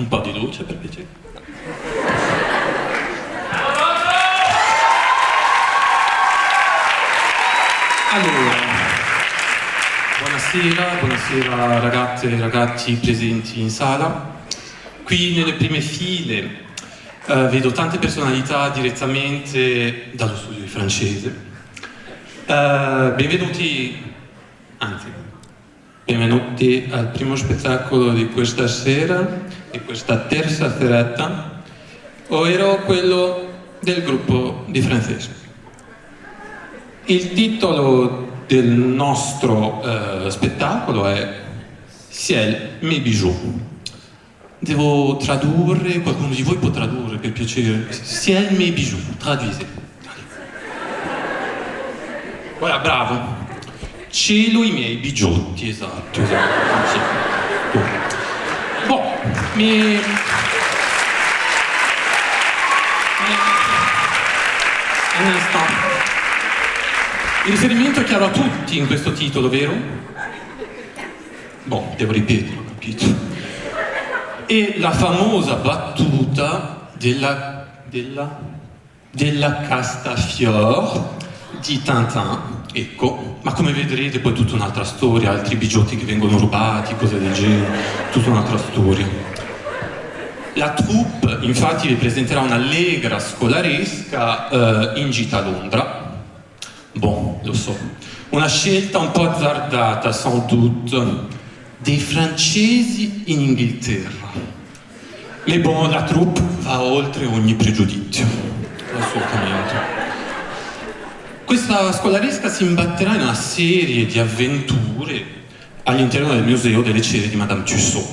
Un po' di luce, per piacere. Allora, buonasera ragazze e ragazzi presenti in sala. Qui nelle prime file vedo tante personalità direttamente dallo studio di francese. Benvenuti al primo spettacolo di questa sera, di questa terza serata, ovvero quello del gruppo di francese. Il titolo del nostro spettacolo è Ciel, mes bijoux. Devo tradurre, qualcuno di voi può tradurre per piacere? Ciel, mes bijoux, traduisez. Voilà, bravo. Cielo, i miei bigiotti, esatto. Sì. Boh, un istant. Il riferimento è chiaro a tutti in questo titolo, vero? Boh, devo ripetere, ho capito. E la famosa battuta della Castafiore di Tintin, ecco, ma come vedrete poi tutta un'altra storia, altri bigiotti che vengono rubati, cose del genere, tutta un'altra storia. La troupe infatti vi presenterà un'allegra scolaresca in gita a Londra. Bon, lo so, una scelta un po' azzardata, sans doute, dei francesi in Inghilterra. Mais bon, la troupe va oltre ogni pregiudizio, assolutamente. Questa scolaresca si imbatterà in una serie di avventure all'interno del museo delle cere di Madame Tussaud.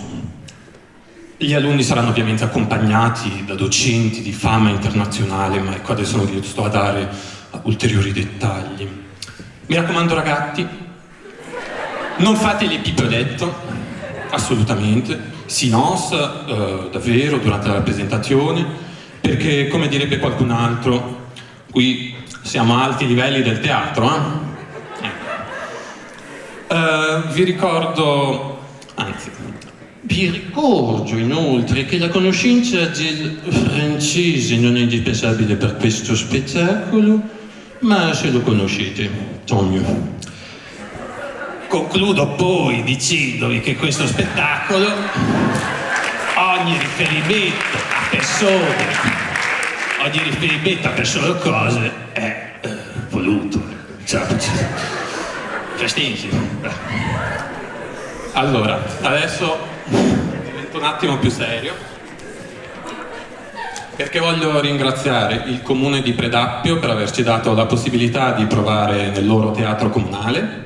Gli alunni saranno ovviamente accompagnati da docenti di fama internazionale, ma ecco adesso non vi sto a dare ulteriori dettagli. Mi raccomando ragazzi, non fate le pipolette, assolutamente, silence, davvero, durante la presentazione, perché come direbbe qualcun altro, qui siamo a alti livelli del teatro, vi ricordo inoltre che la conoscenza del francese non è indispensabile per questo spettacolo, ma se lo conoscete, tant mieux. Concludo poi dicendovi che questo spettacolo, ogni riferimento a persone o cose è voluto. Prestigio. Allora, adesso divento un attimo più serio, perché voglio ringraziare il comune di Predappio per averci dato la possibilità di provare nel loro teatro comunale.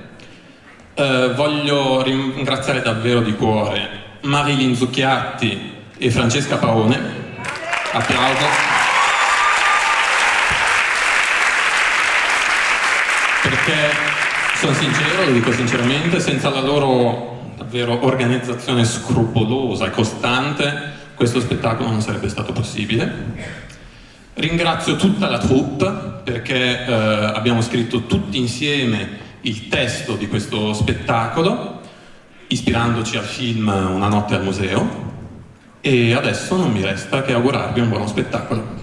Voglio ringraziare davvero di cuore Marilyn Zucchiatti e Francesca Paone. Applauso. Perché sono sincero, lo dico sinceramente, senza la loro davvero organizzazione scrupolosa e costante questo spettacolo non sarebbe stato possibile. Ringrazio tutta la troupe perché abbiamo scritto tutti insieme il testo di questo spettacolo ispirandoci al film Una notte al museo, e adesso non mi resta che augurarvi un buono spettacolo.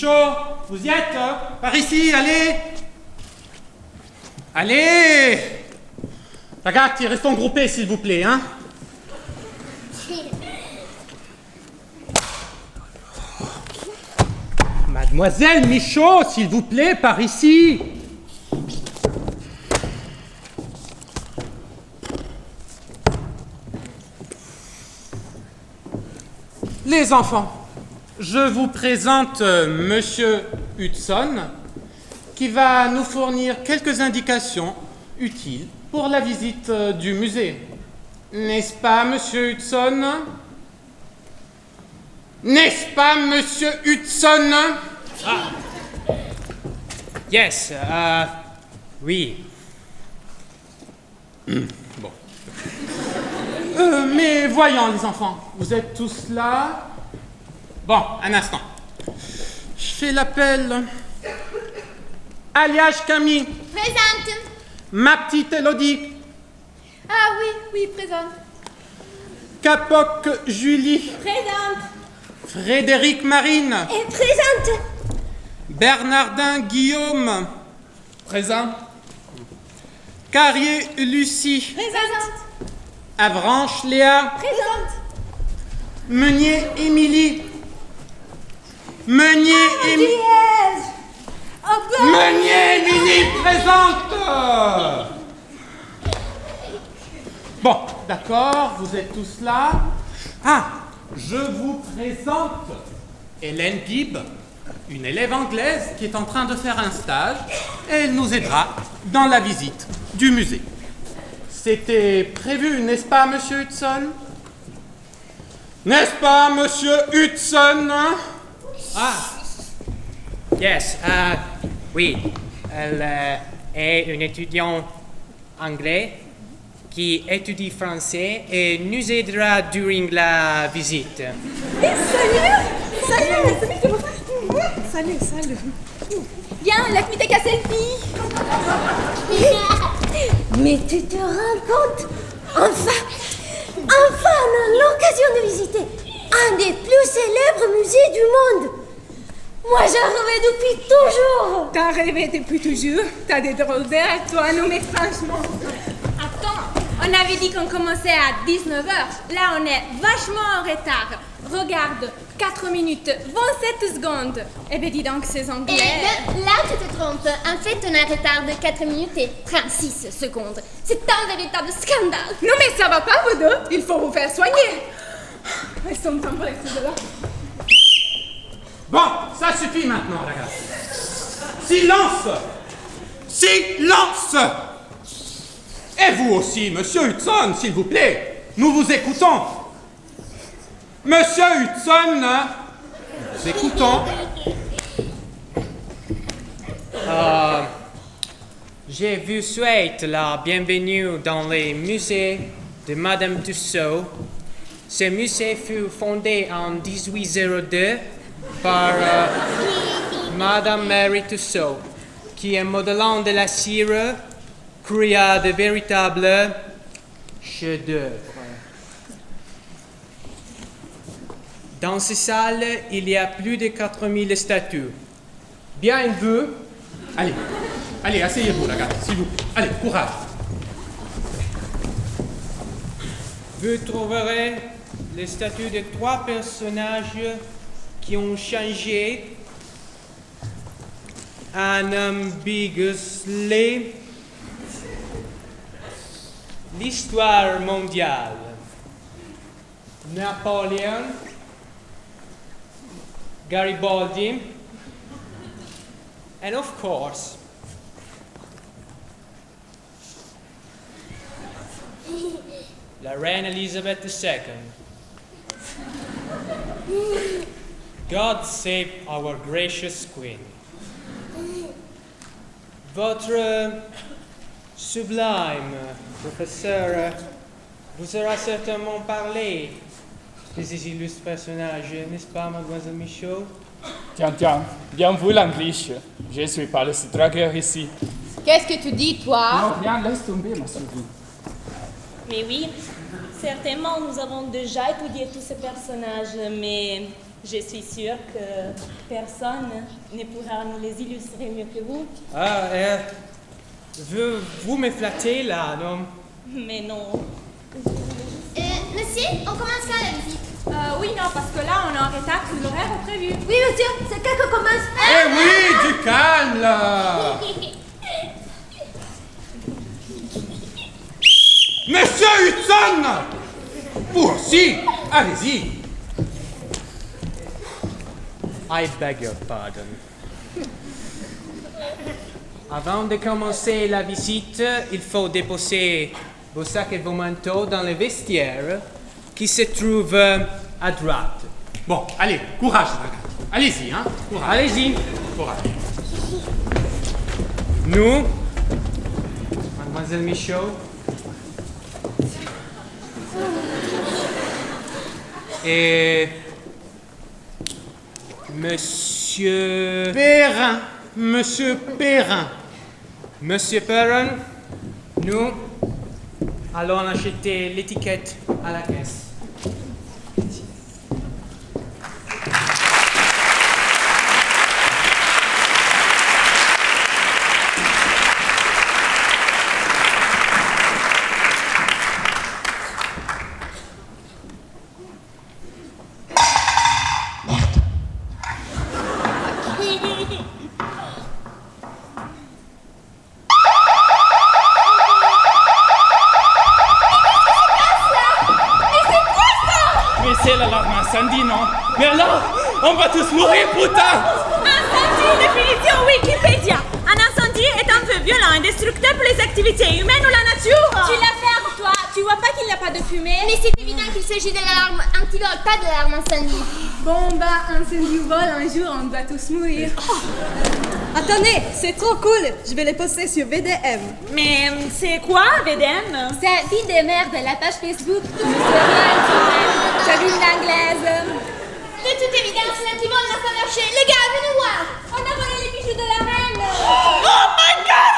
Michaud, vous y êtes? Par ici, allez! Allez! Ragazzi, restons groupés, s'il vous plaît, hein? Mademoiselle Michaud, s'il vous plaît, par ici. Les enfants, je vous présente Monsieur Hudson, qui va nous fournir quelques indications utiles pour la visite du musée. N'est-ce pas, Monsieur Hudson? N'est-ce pas, Monsieur Hudson? Ah. Yes, oui. Bon. Mais voyons, les enfants, vous êtes tous là? Bon, un instant. Je fais l'appel. Aliage Camille. Présente. Ma petite Élodie. Ah oui, oui, présente. Capoc Julie. Présente. Frédéric Marine. Et présente. Bernardin Guillaume. Présent. Carrier Lucie. Présente. Avranches Léa. Présente. Meunier Émilie. Meunier Émilie. Liège. Encore. Meunier Émilie présente. Bon, d'accord, vous êtes tous là. Ah, je vous présente Hélène Gibb, une élève anglaise qui est en train de faire un stage et elle nous aidera dans la visite du musée. C'était prévu, n'est-ce pas, Monsieur Hudson? N'est-ce pas, Monsieur Hudson? Ah, yes, oui. Elle est une étudiante anglaise qui étudie français et nous aidera durant la visite. Salut. Viens, laisse-moi ta selfie. Mais tu te rends compte? Enfin, on a l'occasion de visiter un des plus célèbres musées du monde. Moi, j'ai rêvé depuis toujours. T'as rêvé depuis toujours? T'as des drôles d'air, toi, non mais franchement. Attends, on avait dit qu'on commençait à 19h. Là, on est vachement en retard. Regarde, 4 minutes, 27 secondes. Eh ben dis donc, ces Anglais... Eh ben, là, tu te trompes. En fait, on a un retard de 4 minutes et 36 secondes. C'est un véritable scandale. Non mais ça va pas, vous deux? Il faut vous faire soigner. Restons temps pour les de là. Bon, ça suffit maintenant, la gars. Silence! Silence! Et vous aussi, Monsieur Hudson, s'il vous plaît. Nous vous écoutons. Monsieur Hudson, nous vous écoutons. Je vous souhaite la bienvenue dans les musées de Madame Tussaud. Ce musée fut fondé en 1802 par Madame Mary Tussaud, qui, modelant de la cire, créa de véritables chefs-d'œuvre. Dans ces salles, il y a plus de 4000 statues. Bien vu. Allez, asseyez-vous, la gars, s'il vous plaît. Allez, courage. Vous trouverez les statues de 3 personnages qui ont changé unambiguously l'histoire mondiale. Napoléon, Garibaldi, and of course, la reine Elizabeth II. God save our gracious Queen. Votre sublime professeur vous aura certainement parlé de ces illustres personnages, n'est-ce pas, mademoiselle Michaud? Tiens, bien vu l'anglish. Je suis pas le dragueur ici. Qu'est-ce que tu dis, toi? Non, rien, laisse tomber, ma souris. Mais oui, certainement nous avons déjà étudié tous ces personnages, mais je suis sûre que personne ne pourra nous les illustrer mieux que vous. Vous me flattez là, non? Mais non. Monsieur, on commence quand la visite? Oui, non, parce que là, on est en retard sur l'horaire prévu. Oui, monsieur, c'est quand qu'on commence? Eh oui, du calme là! Monsieur Hudson! Vous aussi, allez-y! I beg your pardon. Avant de commencer la visite, il faut déposer vos sacs et vos manteaux dans le vestiaire qui se trouve à droite. Bon, allez, courage, ragazzi. Allez-y, hein? Courage. Allez-y. Courage. Nous, Mademoiselle Michaud, et Monsieur Perrin, Monsieur Perrin. Monsieur Perrin, nous allons acheter l'étiquette à la caisse. C'est l'alarme incendie, non? Mais alors, on va tous mourir, putain! Incendie, définition Wikipédia. Un incendie est un feu violent et destructeur pour les activités humaines ou la nature. Tu la fermes, toi. Tu vois pas qu'il n'y a pas de fumée? Mais c'est évident qu'il s'agit de l'alarme antidote, pas de l'alarme incendie. Bon, bah, incendie ou vol, un jour, on doit tous mourir. Attendez, c'est trop cool. Je vais les poster sur VDM. Mais c'est quoi, VDM? C'est vie de merde, la page Facebook. T'as vu l'anglaise? De toute évidence, l'antivol n'a pas marché. Les gars, venez voir. On a volé les bijoux de la reine. Oh my god!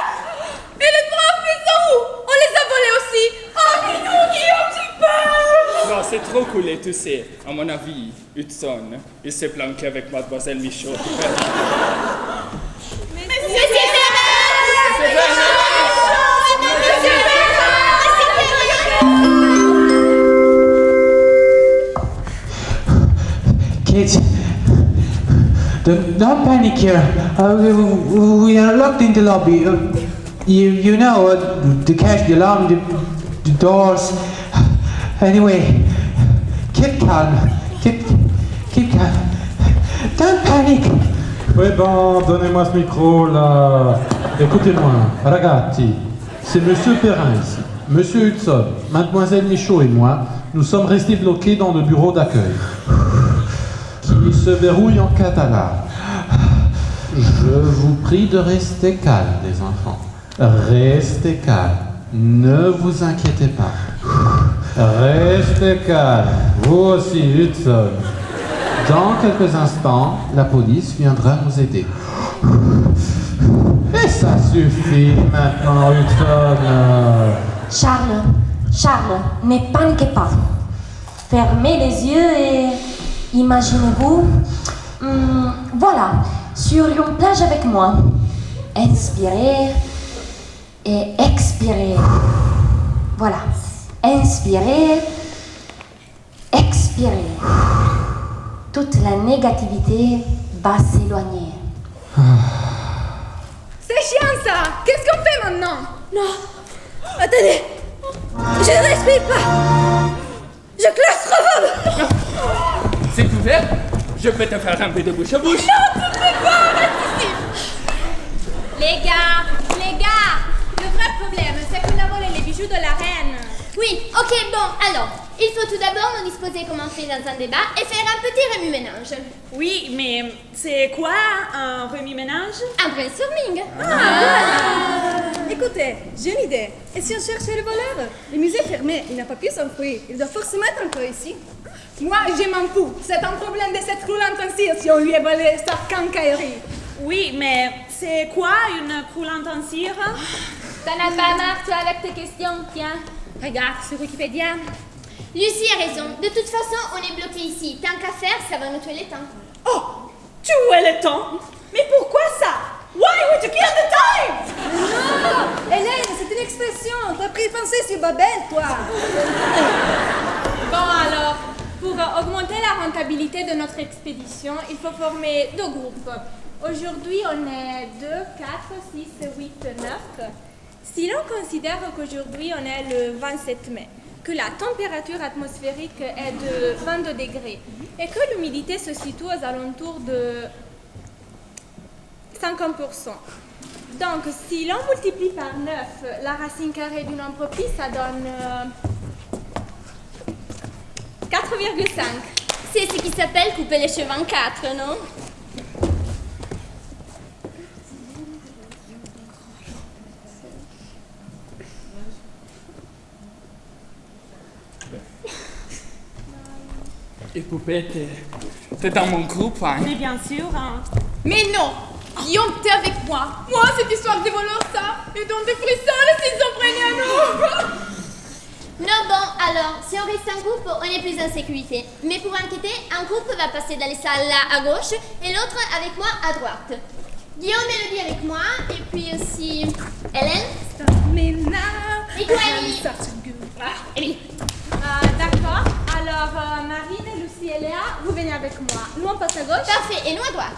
Et les trois ils où? On les a volés aussi. Oh, Minou, Guillaume, j'ai peur! Non, c'est trop cool et tu sais. À mon avis, Hudson, il s'est planqué avec Mademoiselle Michaud. Kids, don't panic here. We are locked in the lobby. You know, to catch the alarm, the doors. Anyway, keep calm. Keep calm. Don't panic. Oui, bon, donnez-moi ce micro, là. Écoutez-moi, ragazzi, c'est Monsieur Perrin ici. Monsieur Hudson, Mademoiselle Michaud et moi, nous sommes restés bloqués dans le bureau d'accueil, qui se verrouille en cas d'alarme. Je vous prie de rester calme, les enfants. Restez calme. Ne vous inquiétez pas. Restez calme. Vous aussi, Hudson. Dans quelques instants, la police viendra nous aider. Et ça suffit maintenant, Hudson. Charles, ne paniquez pas. Fermez les yeux et imaginez-vous, voilà, sur une plage avec moi. Inspirez et expirez. Voilà, inspirez, expirez. Toute la négativité va s'éloigner. C'est chiant ça! Qu'est-ce qu'on fait maintenant? Non. Attendez. Je ne respire pas. Je claustrophobe. C'est ouvert? Je peux te faire un peu de bouche à bouche. Non, tu ne peux pas! Reste ici! Les gars, le vrai problème, c'est qu'on a volé les bijoux de la reine. Oui, ok, bon, alors, il faut tout d'abord nous disposer comme on fait dans un débat et faire un petit remue-ménage. Oui, mais c'est quoi un remis-ménage? Un brainstorming. Écoutez, j'ai une idée. Et si on cherchait le voleur? Le musée est fermé, il n'a pas pu s'enfuir. Il doit forcément être encore ici. Moi, je m'en fous. C'est un problème de cette roulante en cire si on lui a volé sa quincaillerie. Oui, mais c'est quoi une roulante en cire? T'en as pas marre, toi, avec tes questions, tiens. Regarde sur Wikipédia. Lucie a raison. De toute façon, on est bloqué ici. Tant qu'à faire, ça va nous tuer le temps. Oh, tu es le temps? Mais pourquoi ça? Why would you kill the time? Non, Hélène, c'est une expression. T'as pris français sur Babel, toi. Bon alors, pour augmenter la rentabilité de notre expédition, il faut former 2 groupes. Aujourd'hui, on est 2, 4, 6, 8, 9. Si l'on considère qu'aujourd'hui, on est le 27 mai, que la température atmosphérique est de 22 degrés et que l'humidité se situe aux alentours de 50%. Donc, si l'on multiplie par 9 la racine carrée du nombre pi, ça donne 4,5. C'est ce qui s'appelle couper les cheveux en 4, non? Et Poupée, t'es dans mon groupe, hein? Mais bien sûr, hein. Mais non, Guillaume, t'es avec moi. Moi, cette histoire des voleurs, ça, ils donnent des frissons s'ils s'en prenaient à nous. Non, bon, alors, si on reste en groupe, on est plus en sécurité. Mais pour enquêter, un groupe va passer dans les salles là à gauche et l'autre avec moi à droite. Guillaume et Elodie avec moi, et puis aussi Hélène. Mais non. Et toi, Émilie. Émilie. D'accord. Alors, Marine, Lucie et Léa, vous venez avec moi. Nous, on passe à gauche. Parfait, et nous à droite.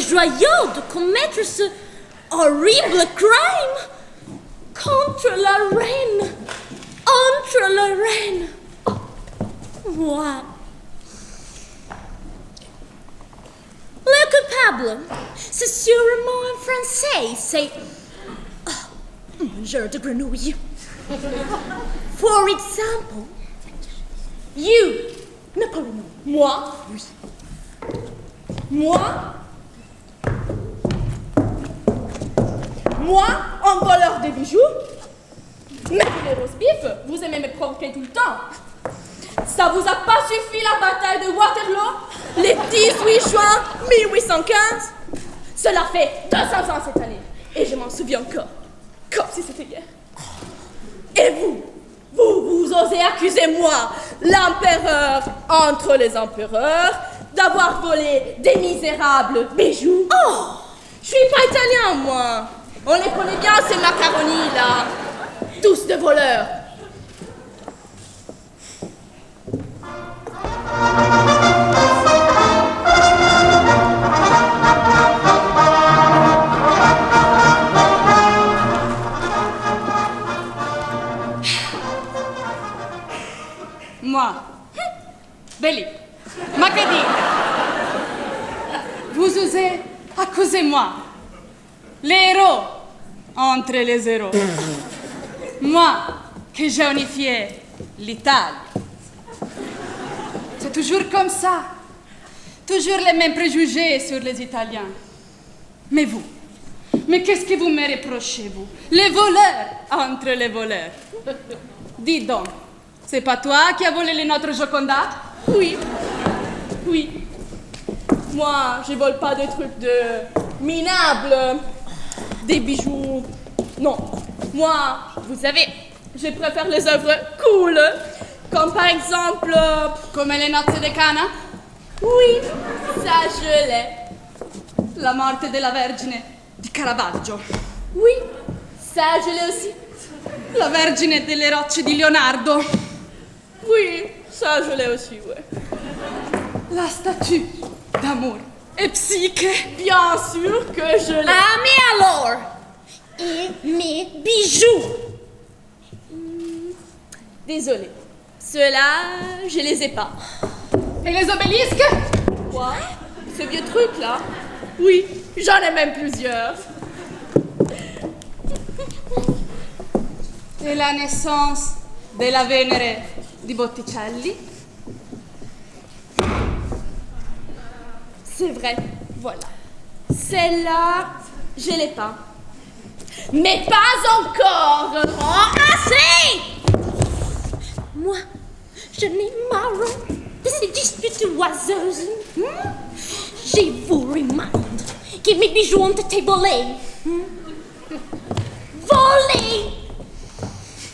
Joyaux de commettre ce horrible crime contre la reine, entre la reine. Oh, moi. Le coupable, c'est sûrement un Français, c'est mangeur de grenouilles. For example, you, Napoléon. Moi, Moi, un voleur de bijoux. Mais vous les roast beef, vous aimez me provoquer tout le temps. Ça vous a pas suffi la bataille de Waterloo, les 18 juin 1815? Cela fait 200 ans cette année, et je m'en souviens encore, comme si c'était hier. Et vous osez accuser moi, l'empereur entre les empereurs, d'avoir volé des misérables bijoux? Oh, je suis pas italien, moi. On les connaît bien, ces macaronis, là. Tous de voleurs. Moi, Belly, Macadi, vous osez accuser moi, les héros entre les héros. Moi, que j'ai unifié l'Italie. C'est toujours comme ça. Toujours les mêmes préjugés sur les Italiens. Mais vous, mais qu'est-ce que vous me reprochez, vous? Les voleurs entre les voleurs. Dis donc, C'est pas toi qui as volé les nôtres Joconda? Oui. Oui. Moi, je vole pas des trucs de minables, des bijoux. Non. Moi, vous savez, je préfère les œuvres cool, comme par exemple... Comme les nozze de Cana? Oui, ça je l'ai. La morte della Vergine di Caravaggio. Oui, ça je l'ai aussi. La Vergine delle Rocce di Leonardo. Oui, ça je l'ai aussi, ouais. La statue d'amour et Psyche. Bien sûr que je l'ai. Ah, mais alors? Et mes bijoux? Désolée. Ceux-là, je les ai pas. Et les obélisques? Quoi? Ces vieux trucs là? Oui, j'en ai même plusieurs. Et la naissance de la Venere di Botticelli? C'est vrai, voilà. Celle-là, je l'ai pas. Mais pas encore! Oh, assez! Moi, je n'ai marre de ces disputes oiseuses. Je vous remind que mes bijoux ont été volés. Volés!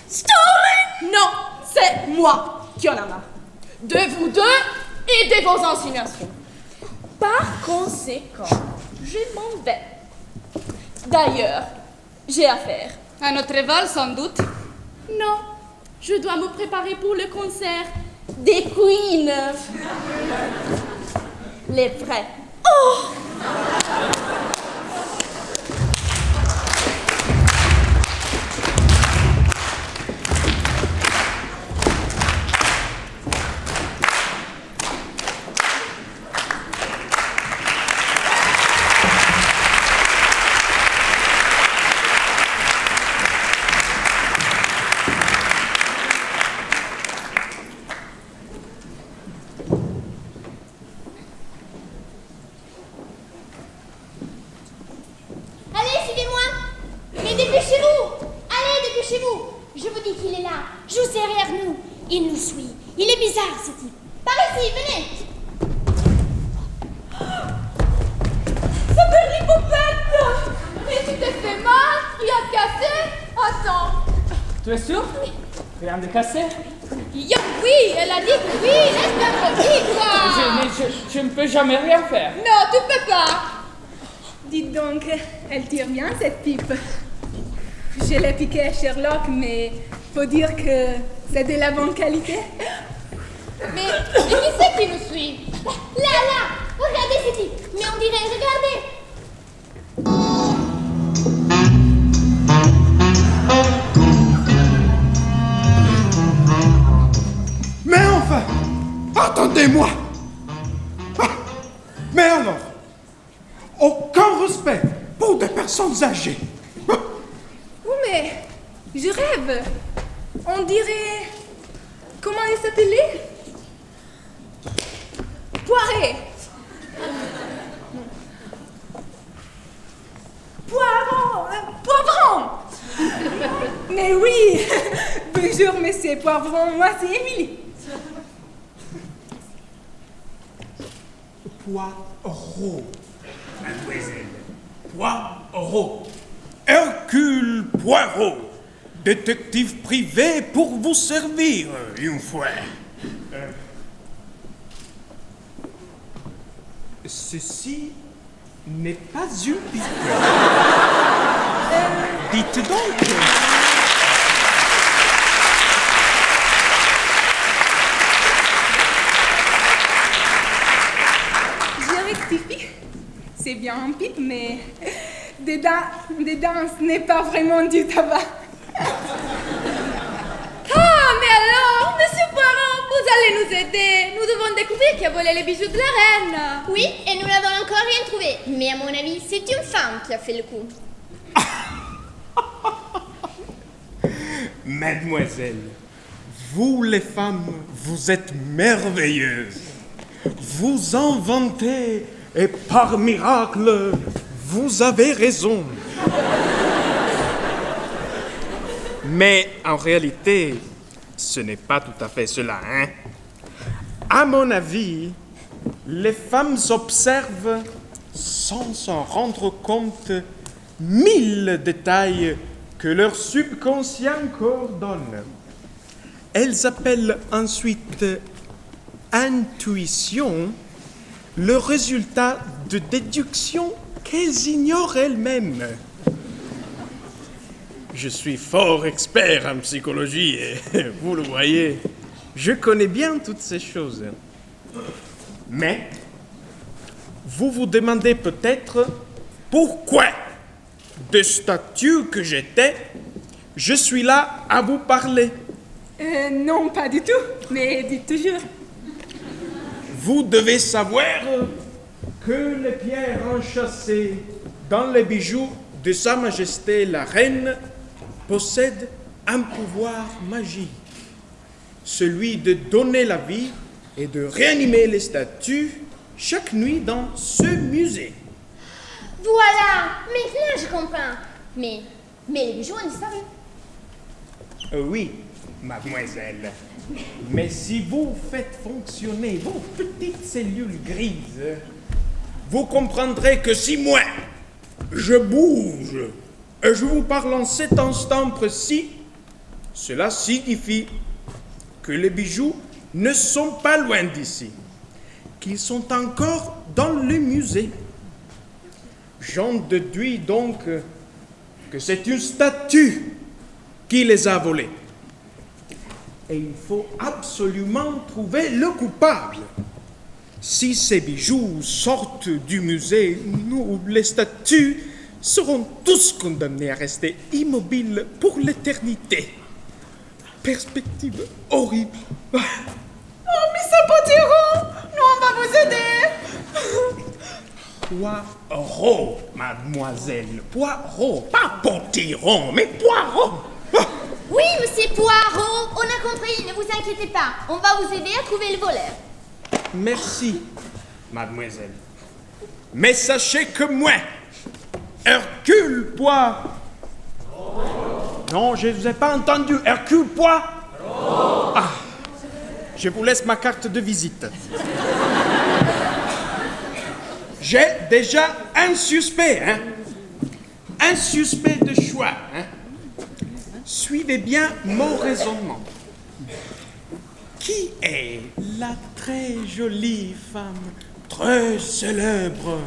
Stolen! Non, c'est moi qui en a marre. De vous deux et de vos insinuations. Par conséquent, je m'en vais. D'ailleurs, j'ai affaire. À notre vol, sans doute. Non, je dois me préparer pour le concert des Queens. Les vrais. Oh! Allez, suivez-moi! Mais dépêchez-vous! Allez, dépêchez-vous! Je vous dis qu'il est là, juste derrière nous. Il nous suit. Il est bizarre, ce type. Par ici, venez! Ça fait l'hypopète! Mais tu t'es fait mal? Rien de cassé? Attends. Tu es sûr? Rien de cassé? Yo, oui, elle a dit que oui, laisse-moi tranquille, quoi! Je ne peux jamais rien faire. Non, tu peux pas! Dites donc, elle tire bien cette pipe. Je l'ai piquée à Sherlock, mais faut dire que c'est de la bonne qualité. Mais qui c'est qui nous suit? Là! Regardez ce type! Mais on dirait, regardez! Mais enfin! Attendez-moi! Ah, mais alors? Aucun respect pour des personnes âgées! Oui, mais je rêve. On dirait... Comment il s'appelait? Poiré. Poivron. Mais oui. Bonjour, monsieur Poivron. Moi, c'est Émilie. Poirot, mademoiselle. Poirot. Hercule Poirot, détective privé pour vous servir une fois. Ceci n'est pas une pipe. Dites donc. Je rectifie. C'est bien un pipe, mais dedans, ce n'est pas vraiment du tabac. Ah, mais alors, monsieur Poirot, vous allez nous aider. Nous devons découvrir qui a volé les bijoux de la reine. Oui, et nous n'avons encore rien trouvé. Mais à mon avis, c'est une femme qui a fait le coup. Mademoiselle, vous les femmes, vous êtes merveilleuses. Vous inventez et par miracle, vous avez raison. Mais en réalité, ce n'est pas tout à fait cela, hein? À mon avis, les femmes observent, sans s'en rendre compte, 1000 détails que leur subconscient coordonne. Elles appellent ensuite intuition le résultat de déduction qu'elles ignorent elles-mêmes. Je suis fort expert en psychologie et vous le voyez, je connais bien toutes ces choses. Mais vous vous demandez peut-être pourquoi, de statut que j'étais, je suis là à vous parler. Non, pas du tout, mais dites toujours. Vous devez savoir que les pierres enchâssées dans les bijoux de Sa Majesté la Reine possèdent un pouvoir magique, celui de donner la vie et de réanimer les statues chaque nuit dans ce musée. Voilà, maintenant je comprends. Mais les bijoux ont disparu. Oui, mademoiselle. Mais si vous faites fonctionner vos petites cellules grises, vous comprendrez que si moi, je bouge et je vous parle en cet instant précis, cela signifie que les bijoux ne sont pas loin d'ici, qu'ils sont encore dans le musée. J'en déduis donc que c'est une statue qui les a volés. Et il faut absolument trouver le coupable. Si ces bijoux sortent du musée, nous, les statues, seront tous condamnés à rester immobiles pour l'éternité. Perspective horrible. Oh, mais ça Potiron, nous on va vous aider. Poireau, mademoiselle, poireau, pas potiron, mais poireau. Oui, monsieur Poirot, on a compris, ne vous inquiétez pas. On va vous aider à trouver le voleur. Merci, mademoiselle. Mais sachez que moi, Hercule Poirot... Non, je ne vous ai pas entendu. Hercule Poirot... Ah, je vous laisse ma carte de visite. J'ai déjà un suspect, hein? Un suspect de choix, hein? Suivez bien mon raisonnement. Qui est la très jolie femme, très célèbre,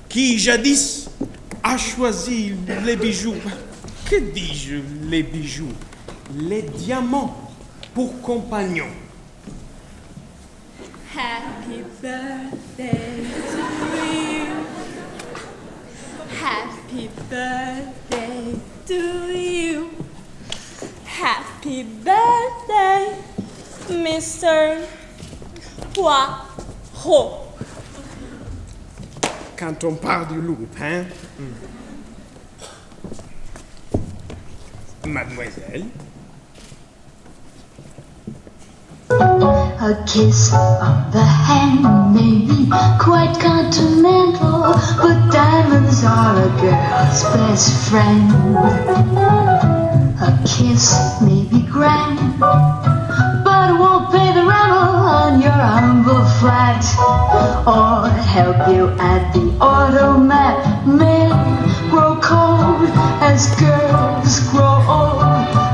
qui jadis a choisi les bijoux, que dis-je, les bijoux, les diamants pour compagnons? Happy birthday to you. Happy birthday to you. Happy birthday, Mr. Poirot. Quand on parle du loup, hein? Mademoiselle? A kiss on the hand may be quite continental, but diamonds are a girl's best friend. A kiss may be grand, but it won't pay the rental on your humble flat, or help you at the automat. Men grow cold as girls grow old,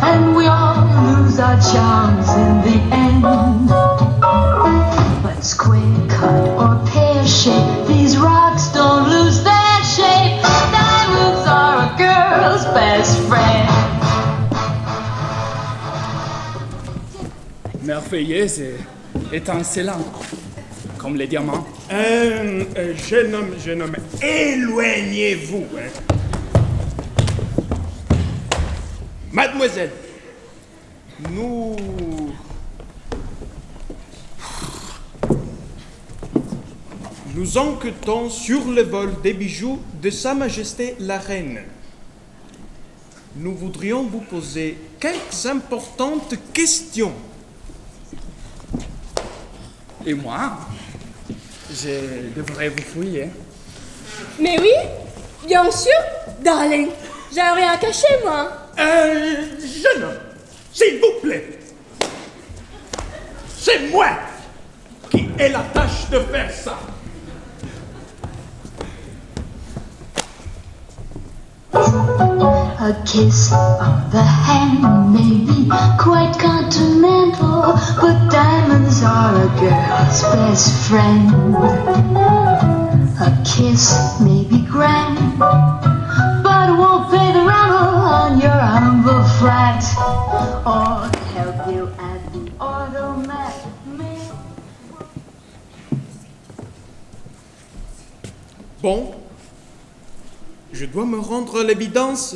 and we all lose our charms in the end. But square cut or pear shape, these rocks don't lose their shape. Diamonds are a girl's best friend. Merveilleuse et étincelant, comme les diamants. Jeune homme, éloignez-vous. Hein. Mademoiselle, nous enquêtons sur le vol des bijoux de Sa Majesté la Reine. Nous voudrions vous poser quelques importantes questions. Et moi, je devrais vous fouiller. Mais oui, bien sûr, darling. J'ai rien caché, moi. Jeune homme, s'il vous plaît. C'est moi qui ai la tâche de faire ça. A kiss of the hand may be quite continental, but diamonds are a girl's best friend. A kiss may be grand, but it won't pay the rental on your humble flat, or help you at the automat. Bon, je dois me rendre à l'évidence.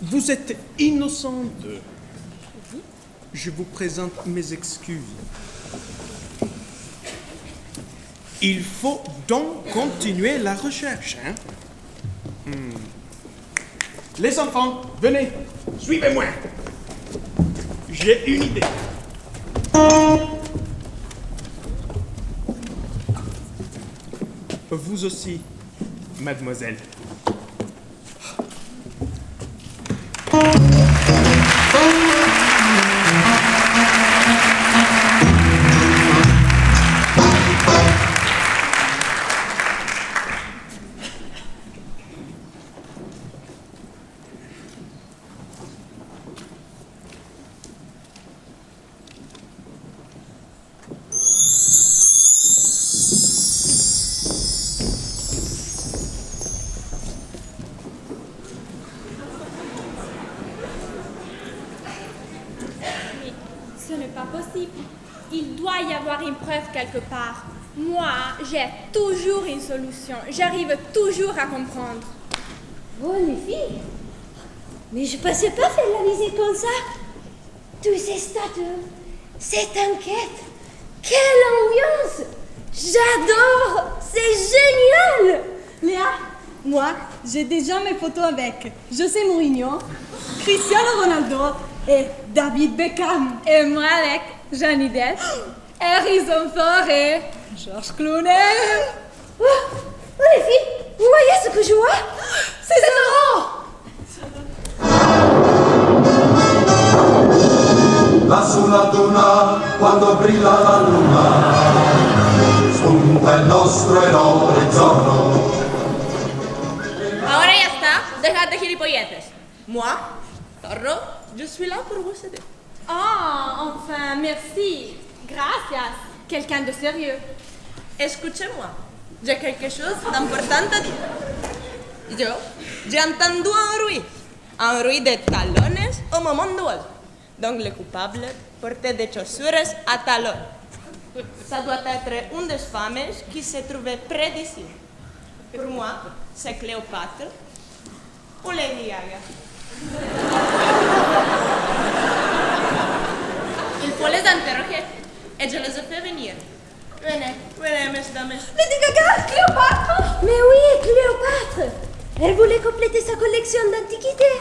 Vous êtes innocente. Je vous présente mes excuses. Il faut donc continuer la recherche, hein? Les enfants, venez, suivez-moi. J'ai une idée. Vous aussi, mademoiselle. Ce n'est pas possible. Il doit y avoir une preuve quelque part. Moi, j'ai toujours une solution. J'arrive toujours à comprendre. Oh, les filles! Mais je pensais pas faire la visite comme ça. Tous ces statues, cette enquête, quelle ambiance! J'adore! C'est génial! Léa, moi, j'ai déjà mes photos avec José Mourinho, Cristiano Ronaldo et David Beckham. Et moi avec Johnny Depp, Harrison Ford et George Clooney. Oh, les filles, vous voyez ce que je vois? C'est Zorro! Là sulla duna, quando brilla la luna, spunta il nostro eroe Zorro. Ahora ya está, dejad de gilipolleces. Moi, Zorro, je suis là pour vous aider. Oh, enfin, merci. Gracias. Quelqu'un de sérieux. Escuchez-moi, j'ai quelque chose d'important à dire. J'ai entendu un bruit de talones au moment du vol. Donc le coupable portait des chaussures à talons. Ça doit être une des femmes qui se trouvait près d'ici. Pour moi, c'est Cléopâtre ou Lady Gaga. Il faut les interroger et je les ai fait venir. Venez, venez, mesdames. Lady Gaga, Cléopâtre! Mais oui, Cléopâtre! Elle voulait compléter sa collection d'antiquités.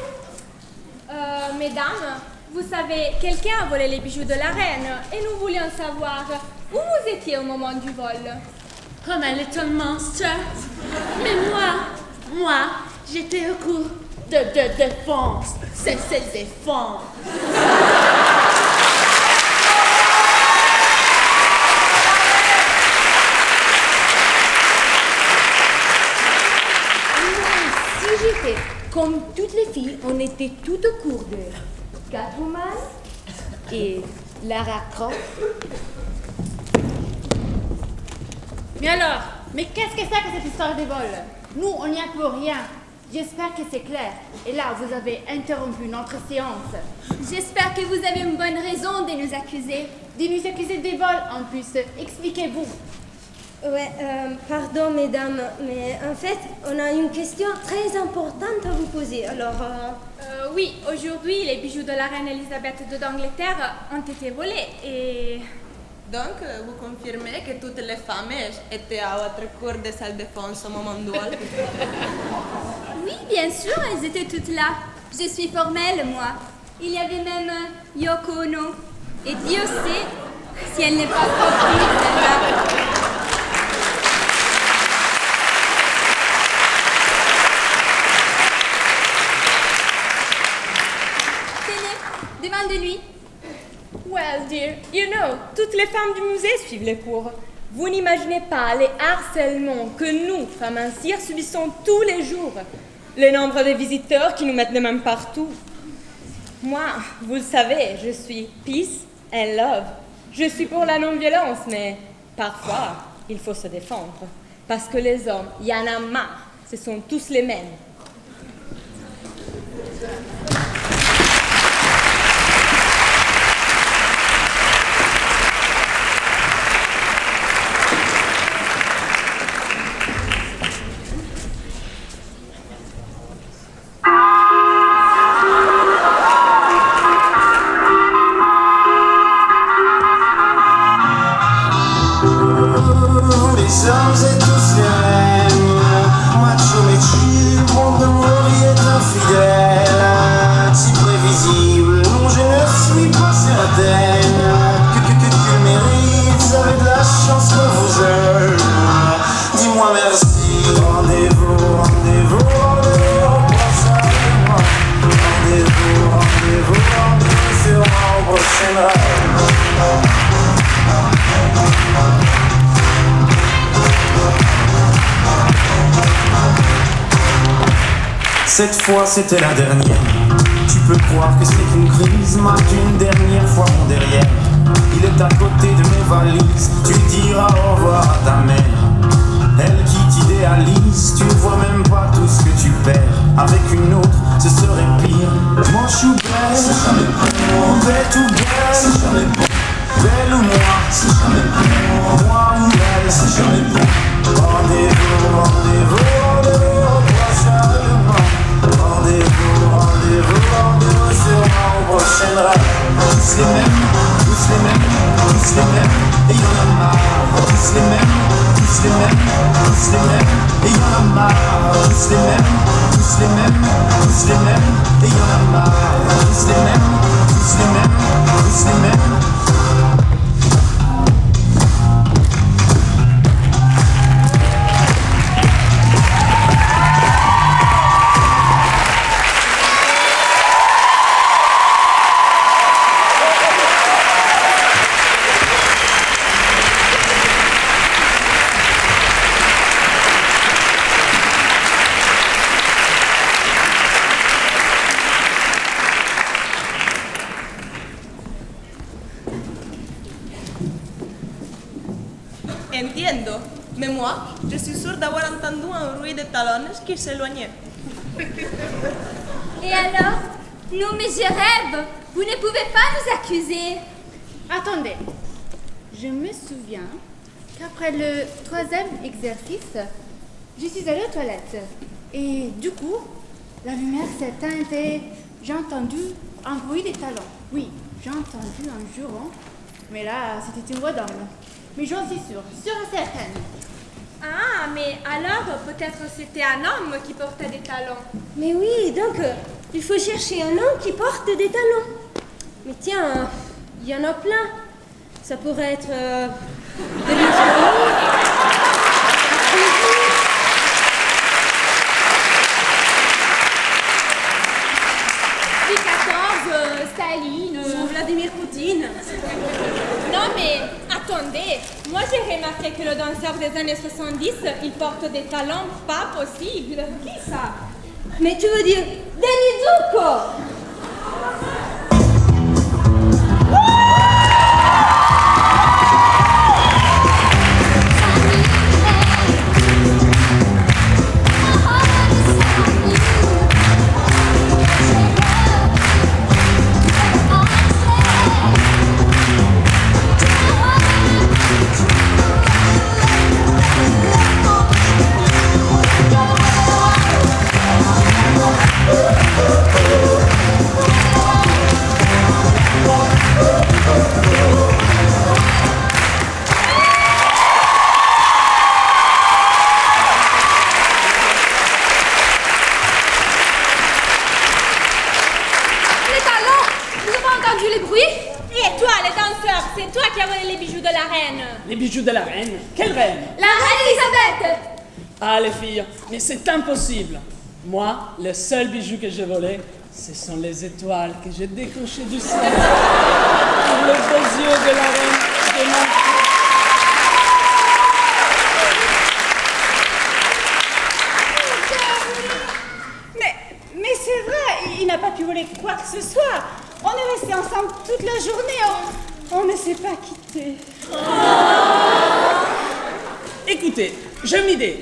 Mesdames, vous savez, quelqu'un a volé les bijoux de la reine et nous voulions savoir où vous étiez au moment du vol. Comme un little monster. Mais moi, j'étais au cours de défense. C'est défense. Si j'étais comme toutes les filles, on était tout au cours de Catwoman et Lara Croft. Mais alors, qu'est-ce que c'est que cette histoire de vol? Nous, on n'y a pour rien. J'espère que c'est clair. Et là, vous avez interrompu notre séance. J'espère que vous avez une bonne raison de nous accuser. De nous accuser des vols, en plus. Expliquez-vous. Ouais, pardon mesdames, mais en fait, on a une question très importante à vous poser. Alors, oui, aujourd'hui, les bijoux de la reine Elisabeth d'Angleterre ont été volés et... Donc, vous confirmez que toutes les femmes étaient à votre cour de salle de défense au moment du vol? Oui, bien sûr, elles étaient toutes là. Je suis formelle, moi. Il y avait même Yoko Ono. Et Dieu sait si elle n'est pas sortie, celle-là. Tenez, devant de lui. Well, dear, you know, les femmes du musée suivent les cours. Vous n'imaginez pas les harcèlements que nous, femmes en cire, subissons tous les jours. Le nombre de visiteurs qui nous mettent les mains partout. Moi, vous le savez, je suis peace and love. Je suis pour la non-violence, mais parfois, il faut se défendre. Parce que les hommes, il y en a marre. Ce sont tous les mêmes. Les hommes et tous les mêmes, macho mais chill, mon mari est infidèle, si prévisible, non je ne suis pas certaine que tu mérites, avec de la chance que vous aime. Dis-moi merci, rendez-vous, rendez-vous, rendez-vous, rendez-vous, rendez-vous, rendez-vous sur mon prochain rêve. Cette fois c'était la dernière. Tu peux croire que c'est une crise, marque une dernière fois mon derrière. Il est à côté de mes valises. Tu diras au revoir à ta mère. Elle qui t'idéalise, tu ne vois même pas tout ce que tu perds. Avec une autre, ce serait pire. Moi je suis belle, c'est jamais bon. Belle ou belle, c'est jamais bon. Belle ou moi, c'est jamais bon. Moi ou elle, c'est jamais bon. Rendez-vous, rendez-vous, rendez-vous, prochainement. Rendez-vous, rendez-vous, rendez-vous sur mon prochain rêve. Tous les mêmes, tous les mêmes, tous les mêmes, et y'en a marre. Tous les mêmes, tous les mêmes, tous les mêmes, et y'en a marre. Tous les mêmes, tous les mêmes, tous les mêmes, et y'en a marre. Tous les mêmes, tous les mêmes, tous les mêmes. Entiendo, mais moi, je suis sûre d'avoir entendu un bruit de talons qui s'éloignait. Et alors? Non mais je rêve. Vous ne pouvez pas nous accuser. Attendez. Je me souviens qu'après le 3e exercice, je suis allée aux toilettes. Et du coup, la lumière s'est éteinte et j'ai entendu un bruit des talons. Oui, j'ai entendu un juron. Mais là, c'était une voix d'homme. Mais j'en suis sûre et certaine. Ah, mais alors peut-être c'était un homme qui portait des talons. Mais oui, donc il faut chercher un homme qui porte des talons. Mais tiens, il y en a plein. Ça pourrait être de l'Israël. Louis XIV, Staline, Vladimir Poutine. Non mais attendez, moi j'ai remarqué que le danseur des années 70, il porte des talons pas possibles. Qui ça? Mais tu veux dire Denis Zucco? Les bijoux de la reine? Quelle reine? La reine Elisabeth! Ah, les filles, mais c'est impossible. Moi, le seul bijou que j'ai volé, ce sont les étoiles que j'ai décrochées du ciel. Pour les beaux yeux de la reine de quoi que ce soit. On est restés ensemble toute la journée. On ne s'est pas quittés. Écoutez, j'ai une idée.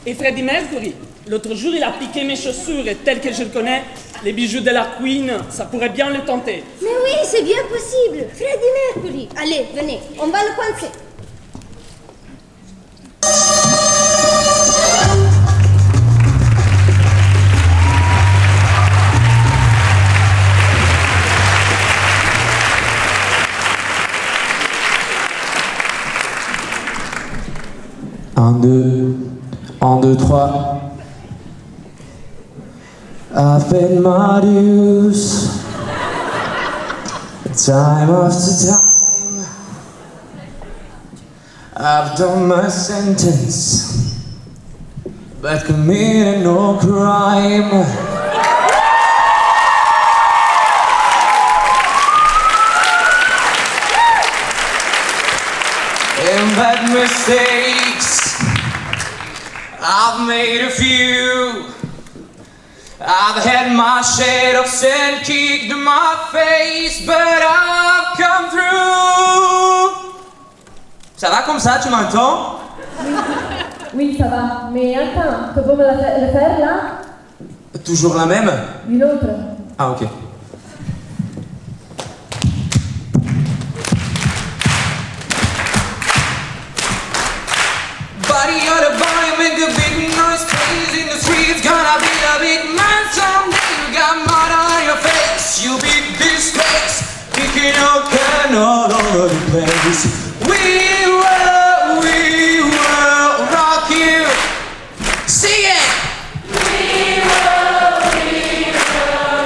Et Freddie Mercury, l'autre jour, il a piqué mes chaussures et tel que je le connais, les bijoux de la Queen, ça pourrait bien le tenter. Mais oui, c'est bien possible. Freddie Mercury. Allez, venez, on va le coincer. Un, deux, trois. I've paid my dues, time after time. I've done my sentence, but committed no crime. And bad mistakes, I've made a few. I've had my share of sand kicked in my face, but I've come through. Ça va comme ça, tu m'entends? Oui, ça va. Mais attends, tu peux me le faire là? Toujours la même? Une autre. Ah, ok. Body of the body, make a big noise, plays in the streets, gonna be a big man someday. You got mud on your face, you beat this place, kicking your can all over the place. We will rock you. Sing it! We will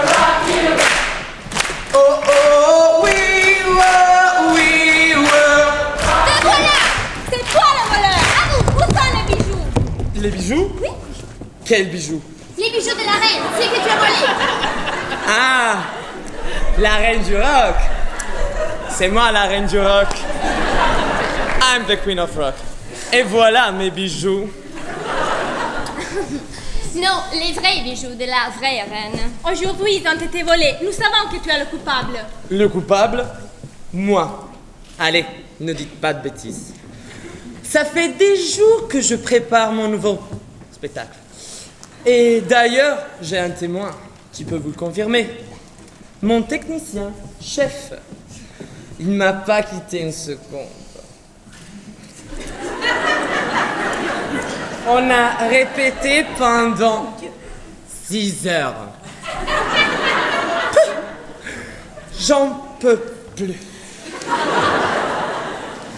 rock you. Oh, oh, we will. Te voilà! C'est toi le voleur! À vous, où sont les bijoux? Les bijoux? Oui. Quels bijoux? Les bijoux de la reine, c'est que tu as volé. Ah! La reine du rock! C'est moi la reine du rock. I'm the queen of rock. Et voilà mes bijoux. Non, les vrais bijoux de la vraie reine. Aujourd'hui, ils ont été volés. Nous savons que tu es le coupable. Le coupable? Moi. Allez, ne dites pas de bêtises. Ça fait des jours que je prépare mon nouveau spectacle. Et d'ailleurs, j'ai un témoin qui peut vous le confirmer. Mon technicien, chef. Il ne m'a pas quitté une seconde. On a répété pendant 6 heures. J'en peux plus.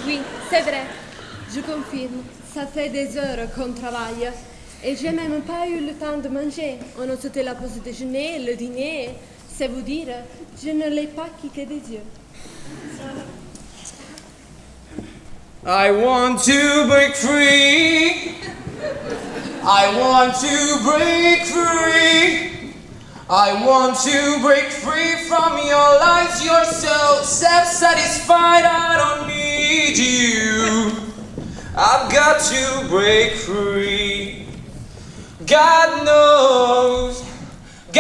Oui, c'est vrai. Je confirme. Ça fait des heures qu'on travaille. Et j'ai même pas eu le temps de manger. On a sauté la pause déjeuner, le dîner. C'est vous dire, je ne l'ai pas quitté des yeux. I want to break free. I want to break free. I want to break free from your lies. You're so self-satisfied. I don't need you. I've got to break free. God knows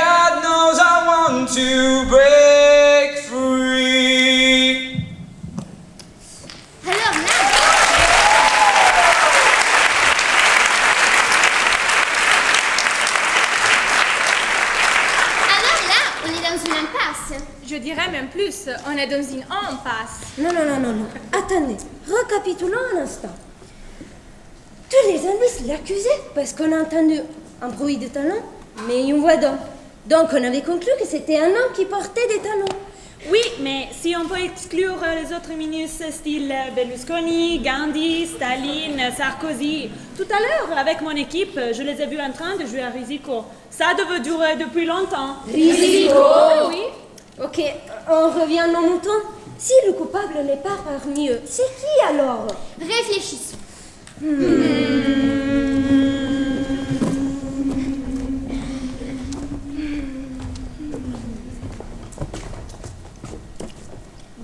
I want to break free. Alors là, on est dans une impasse. Je dirais même plus, on est dans une impasse. Non. Attendez, récapitulons un instant. Tous les indices l'accusaient parce qu'on a entendu un bruit de talons, mais une voix d'homme. Donc on avait conclu que c'était un homme qui portait des talons. Oui, mais si on peut exclure les autres ministres style Berlusconi, Gandhi, Staline, Sarkozy. Tout à l'heure, avec mon équipe, je les ai vus en train de jouer à Risico. Ça devait durer depuis longtemps. Risico? Oui. Ok, on revient à nos moutons. Si le coupable n'est pas parmi eux, c'est qui alors? Réfléchissons.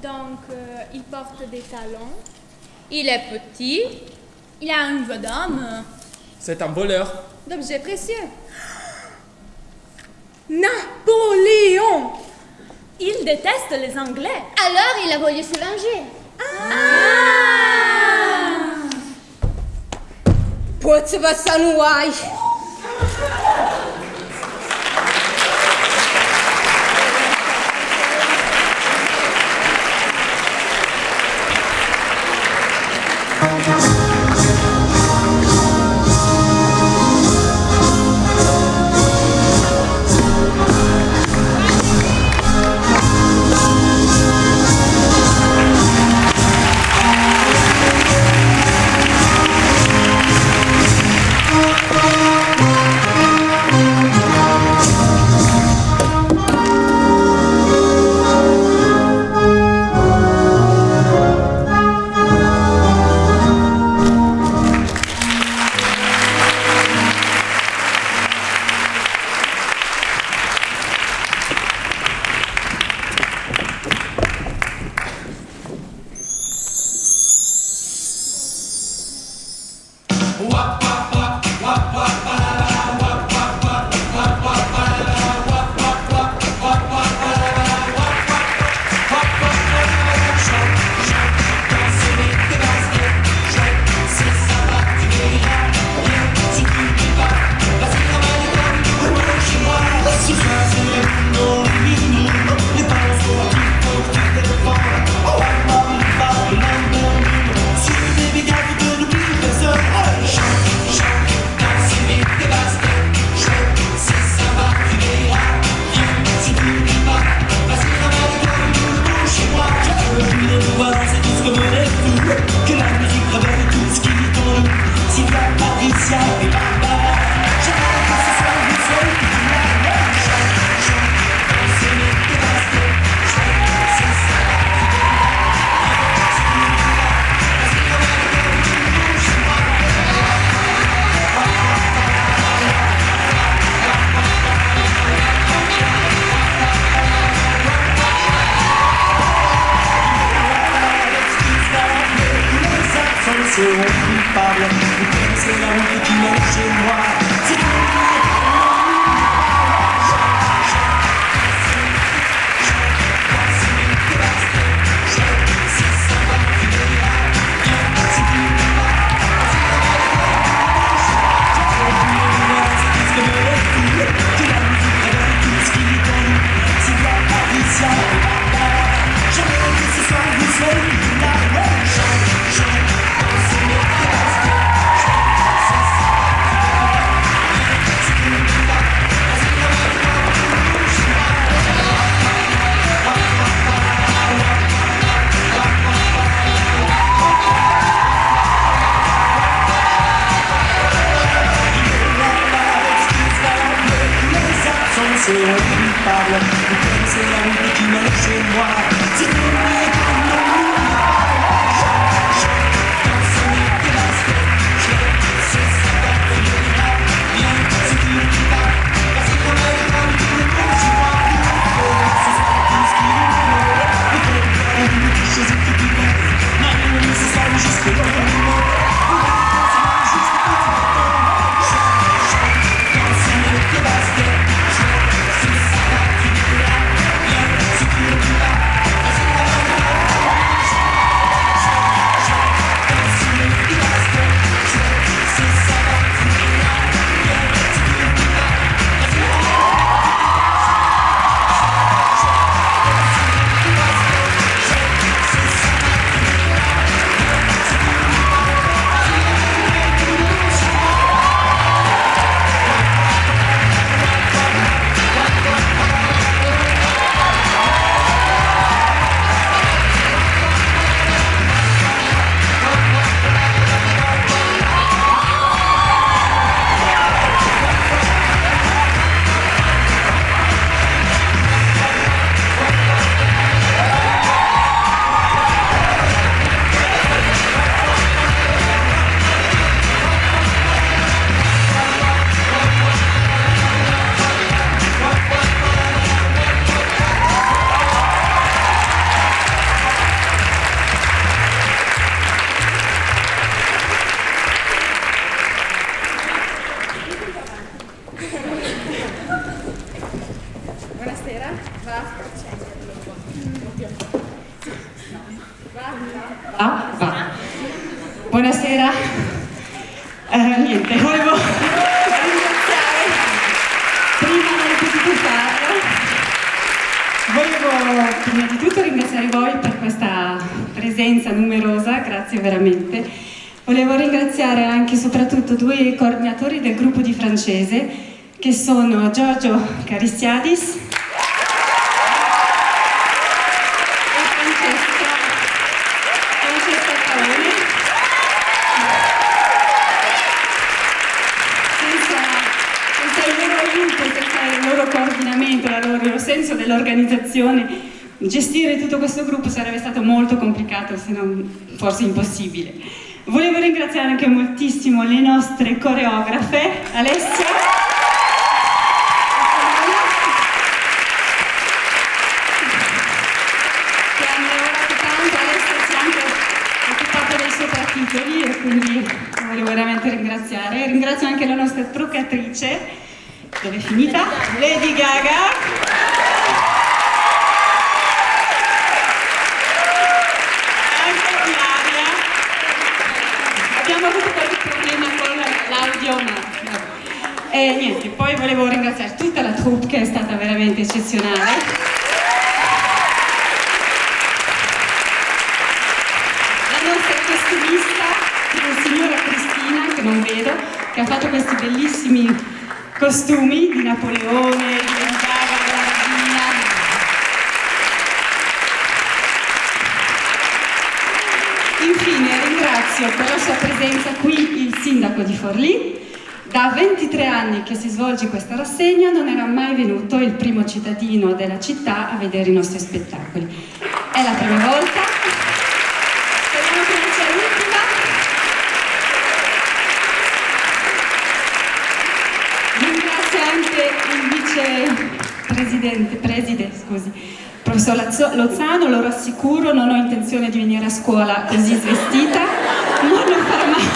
Donc, il porte des talons. Il est petit. Il a une voix d'homme. C'est un voleur. D'objets précieux. Napoléon! Il déteste les Anglais. Alors il a voulu se venger. Poți să vă să nu ai. buonasera. Niente, volevo ringraziare, prima non ho potuto farlo, volevo prima di tutto ringraziare voi per questa presenza numerosa, grazie veramente. Volevo ringraziare anche e soprattutto due coordinatori del gruppo di francese, che sono Giorgio Caristiadis coordinamento, il loro senso dell'organizzazione, gestire tutto questo gruppo sarebbe stato molto complicato, se non forse impossibile. Volevo ringraziare anche moltissimo le nostre coreografe, Alessia, che hanno lavorato tanto. Alessia si è anche occupata dei soprattitoli e quindi volevo veramente ringraziare. Ringrazio anche la nostra truccatrice. Dove è finita? Lady Gaga. Anche Ilaria. Abbiamo avuto qualche problema con l'audio, ma e niente, poi volevo ringraziare tutta la troupe che è stata veramente eccezionale. La nostra costumista, la signora Cristina, che non vedo, che ha fatto questi bellissimi costumi di Napoleone, di Gonzaga, Gardina. Infine ringrazio per la sua presenza qui il sindaco di Forlì. Da 23 anni che si svolge questa rassegna non era mai venuto il primo cittadino della città a vedere i nostri spettacoli. È la prima volta, speriamo che non sia l'ultima. Anche il preside, professor Lozano, lo rassicuro, non ho intenzione di venire a scuola così svestita, non lo farò mai.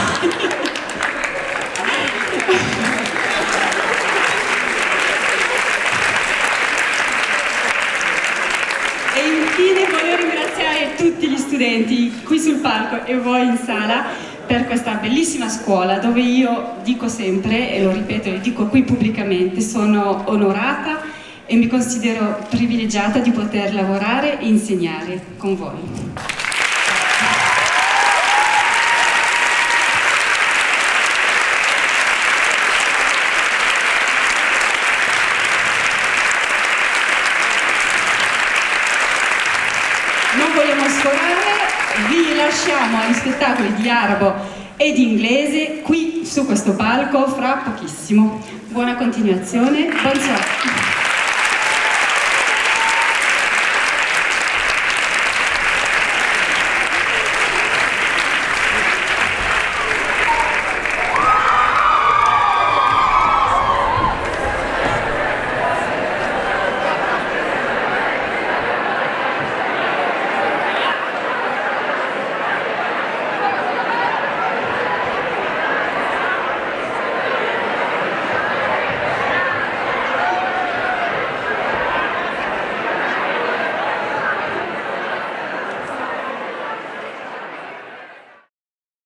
E infine voglio ringraziare tutti gli studenti qui sul palco e voi in sala per questa bellissima scuola dove io dico sempre, e lo ripeto e lo dico qui pubblicamente, sono onorata e mi considero privilegiata di poter lavorare e insegnare con voi. Non vogliamo sforare, vi lasciamo agli spettacoli di arabo e di inglese qui su questo palco fra pochissimo. Buona continuazione, buon sorte.